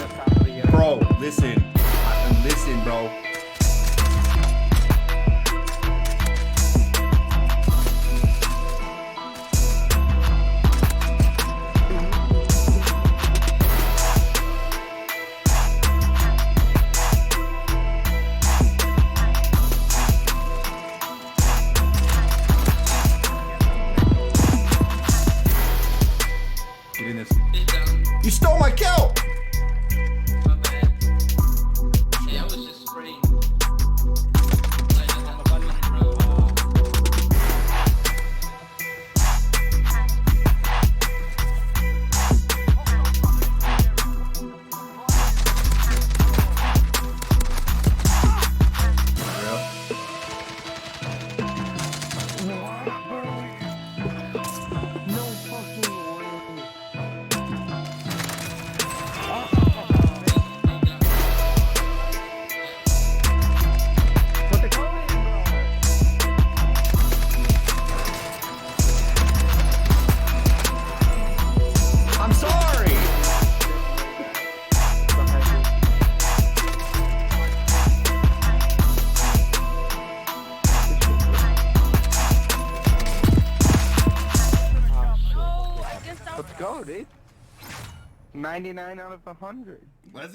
the top of the Bro, listen. Listen, bro. Get in this. You stole my kill! My bad. Hey, I was just spraying. No fucking way. Put the code in, bro. I'm sorry! Let's go, dude. 99 out of 100. Let's